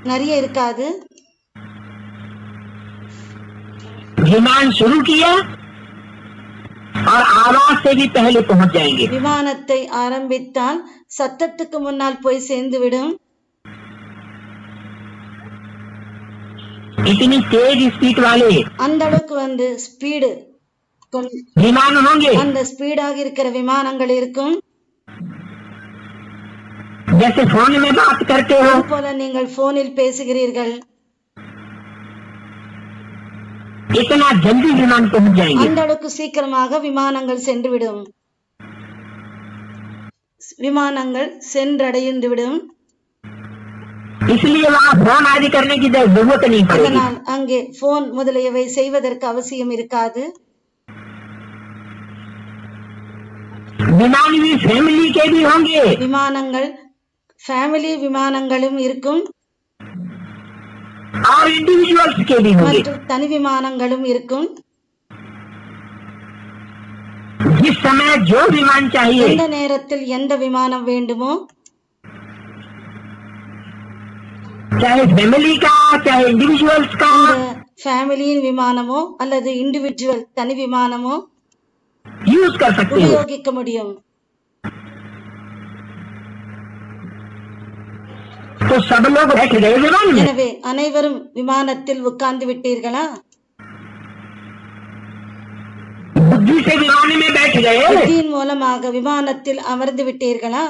நிறைய இருக்காது. विमान शुरू किया और आवाज से भी पहले पहुंच जाएंगे. விமானத்தை ஆரம்பித்தால் சத்தத்துக்கு முன்னால் போய் சேர்ந்துவிடும். इतनी तेज स्पीड वाले அந்த அளவுக்கு ஸ்பீடு विमान होंगे. அந்த ஸ்பீடாக இருக்கிற விமானங்கள் இருக்கும். जैसे फोन में बात करते हो போல நீங்கள் போனில் பேசுகிறீர்கள். इतना जल्दी विमान पहुंच जाएंगे. அந்த அளவுக்கு சீக்கிரமாக விமானங்கள் சென்றுவிடும். விமானங்கள் சென்றடைந்துவிடும். इसलिए वहाँ फोन आदि करने की जरूरत नहीं पड़ेगी. அதனால் அங்கே போன் முதலியவை செய்வதற்கு அவசியம் இருக்காது. विमान भी फैमिली के भी होंगे. விமானங்கள் ஃபேமிலி விமானங்களும் இருக்கும். और इंडिविजुअल्स के भी होंगे. மற்றும் தனி விமானங்களும் இருக்கும். जिस समय जो विमान चाहिए எந்த நேரத்தில் எந்த விமானம் வேண்டுமோ, चाहे फैमिली का चाहे इंडिविजुअल्स का அந்த ஃபேமிலியின் விமானமோ அல்லது இண்டிவிஜுவல் தனி விமானமோ यूज कर सकते हो. உபயோகிக்க முடியும். तो सब लोग बैठ गए विमान में. எனவே அனைவரும் விமானத்தில் உட்கார்ந்து விட்டீர்களா? बुद्धि से विमान में बैठ गए. புத்தியின் மூலமாக விமானத்தில் அமர்ந்து விட்டீர்களா?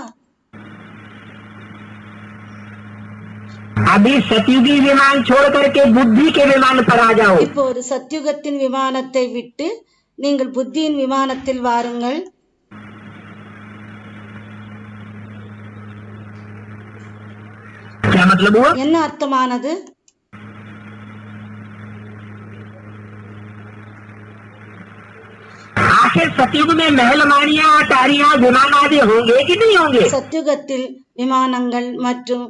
अभी सतयुगी विमान छोड़ करके बुद्धि के विमान पर आ जाओ. இப்போது சத்யுகத்தின் விமானத்தை விட்டு நீங்கள் புத்தியின் விமானத்தில் வாருங்கள். क्या मतलब हुआ? என்ன அர்த்தமானது? आखिर सतयुग में महल माड़ियां अटारियां विमान आदि होंगे कि नहीं होंगे? சத்யுகத்தில் விமானங்கள் மற்றும்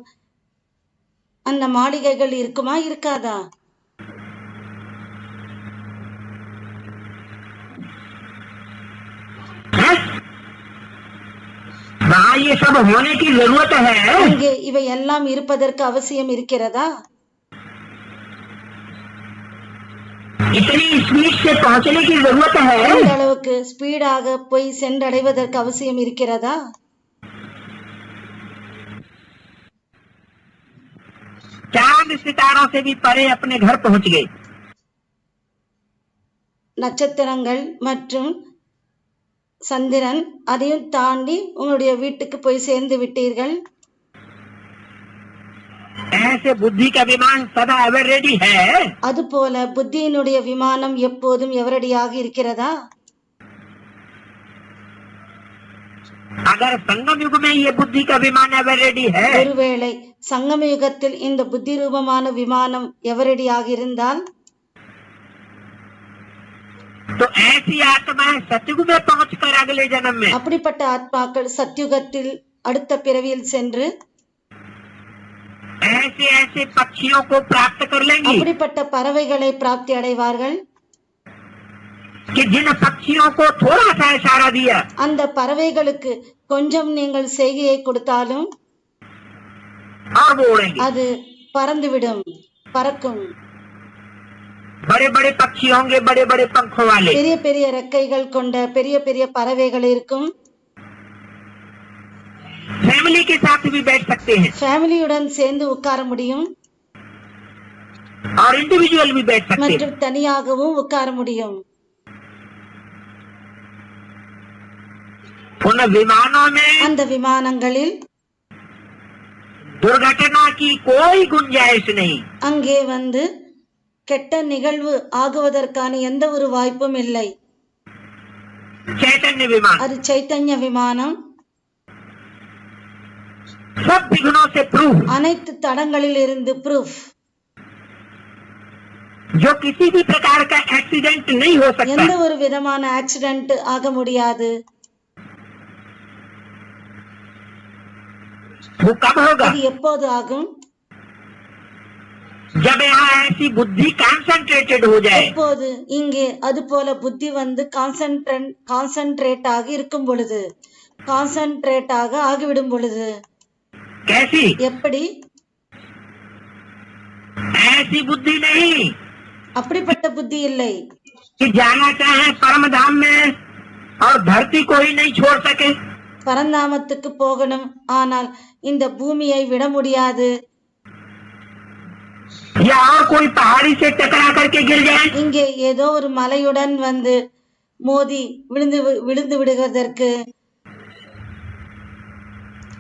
அந்த மாளிகைகள் இருக்குமா இருக்காதா? वहाँ ये सब होने की जरूरत है. அங்கே இவை எல்லாம் இருப்பதற்கு அவசியம் இருக்கிறதா? इतनी स्पीड से पहुँचने की जरूरत है. இந்த அளவுக்கு ஸ்பீடாக போய் சென்றடைவதற்கு அவசியம் இருக்கிறதா? चांद सितारों से भी परे अपने घर पहुँच गए. நட்சத்திரங்கள் மற்றும் சந்திரன் அதையும் தாண்டி உங்களுடைய வீட்டுக்கு போய் சேர்ந்து விட்டீர்கள். ऐसे बुद्धि का विमान सदा एवर रेडी है. அதுபோல புத்தியினுடைய விமானம் எப்போதும் எவரடியாக இருக்கிறதா? अगर संगम युग में ये बुद्धि का विमान एवर रेडी है ஒருவேளை சங்கம யுகத்தில் இந்த புத்தி ரூபமான விமானம் எவரடியாக இருந்தால் तो ऐसी आत्माएं सतयुग में पहुंचकर अगले जन्म में அப்படிப்பட்ட ஆத்மாக்கள் சத்யுகத்தில் அடுத்த பிறவியில் சென்று ऐसे ऐसे पक्षियों को प्राप्त कर लेंगी அப்படிப்பட்ட பறவைகளை பிராப்தி அடைவார்கள். कि जिन पक्षियों को थोड़ा सा इशारा दिया அந்த பறவைகளுக்கு கொஞ்சம் நீங்கள் செய்கையை கொடுத்தாலும் और वो उड़ेंगे. அது பறந்துவிடும், பறக்கும். बड़े बड़े पक्षी होंगे, बड़े बड़े पंखों वाले. பெரிய பெரிய ரெக்கைகள் கொண்ட பெரிய பெரிய பறவைகள் இருக்கும். फैमिली के साथ भी बैठ सकते हैं ஃபேமிலியுடன் சேர்ந்து உட்கார முடியும் और इंडिविजुअल भी बैठ सकते हैं. மற்றும் தனியாகவும் உட்கார முடியும். उन विमानों में அந்த விமானங்களில் दुर्घटना की कोई गुंजाइश नहीं. அங்கே கெட்ட நிகழ்வு ஆகுவதற்கான எந்த ஒரு வாய்ப்பும் இல்லை. चैतन्य विमान அது சைத்தன்ய விமானம். सब विघ्नों से प्रूफ, அனைத்து தடங்களில் இருந்து ப்ரூஃப். जो किसी भी प्रकार का एक्सीडेंट नहीं हो सकता. எந்த ஒரு விதமான ஆக்சிடென்ட் ஆக முடியாது. वो कब होगा? அது எப்போது ஆகும்? जब यहाँ ऐसी बुद्धि कॉन्सेंट्रेटेड हो जाए. எப்போது இங்கே அது போல புத்தி கான்சென்ட்ரேட் ஆகி இருக்கும் பொழுது, கான்சென்ட்ரேட் ஆக ஆகிவிடும் பொழுது. कैसी? எப்படி? ऐसी बुद्धि नहीं அப்படிப்பட்ட புத்தி இல்லை कि जाना चाहे परम धाम में और धरती को ही नहीं छोड़ सके। பரந்தாமத்துக்கு போகணும், ஆனால் இந்த பூமியை விட முடியாது, या और कोई पहाड़ी से टकरा करके गिर जाए, இங்கே ஏதோ ஒரு மலையுடன் வந்து மோதி விழுந்து விடுவதற்கு,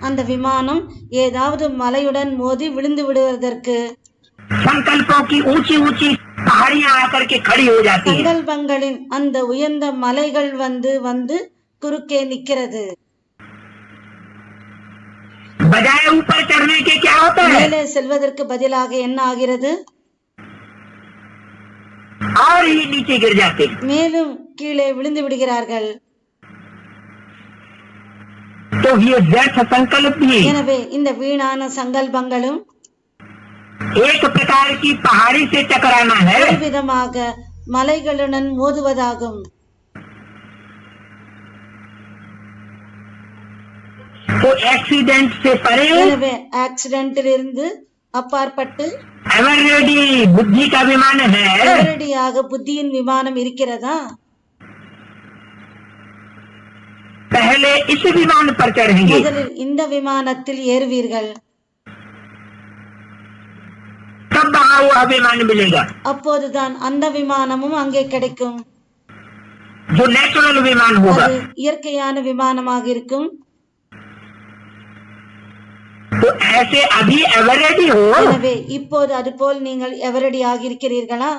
அந்த விமானம் ஏதாவது மலையுடன் மோதி விழுந்து விடுவதற்கு संकल्पों की ऊंची ऊंची पहाड़ियां आकर के खड़ी हो जाती हैं। சங்கல்பங்களின் அந்த உயர்ந்த மலைகள் வந்து வந்து குறுக்கே நிக்கிறது। बजाय ऊपर चढ़ने के क्या होता है, மேலே செல்வதற்கு பதிலாக என்ன ஆகிறது, और ही नीचे गिर जाते हैं। மேலும் கீழே விழுந்து விடுகிறார்கள்। तो ये व्यर्थ संकल्प भी எனவே இந்த வீணான சங்கல்பங்களும் एक प्रकार की पहाड़ी से टकराना है। ஒரு விதமாக மலைகளுடன் மோதுவதாகும்। तो एक्सीडेंट से परे எனவே ஆக்சிடென்ட்டில் இருந்து அப்பாற்பட்டு एवर रेडी बुद्धि का विमान है। நேரடியாக புத்தியின் விமானம் இருக்கிறதா, पहले इस विमान पर चढ़ेंगे, முதலில் இந்த விமானத்தில் ஏறுவீர்கள், तब वहाँ वह विमान मिलेगा அப்போதுதான் அந்த விமானமும் அங்கே கிடைக்கும்। जो नेचुरल विमान होगा। அது இயற்கையான விமானமாக இருக்கும்। तो ऐसे अभी एवर रेडी हो, எனவே இப்போது அதுபோல் நீங்கள் எவரடி ஆகியிருக்கிறீர்களா?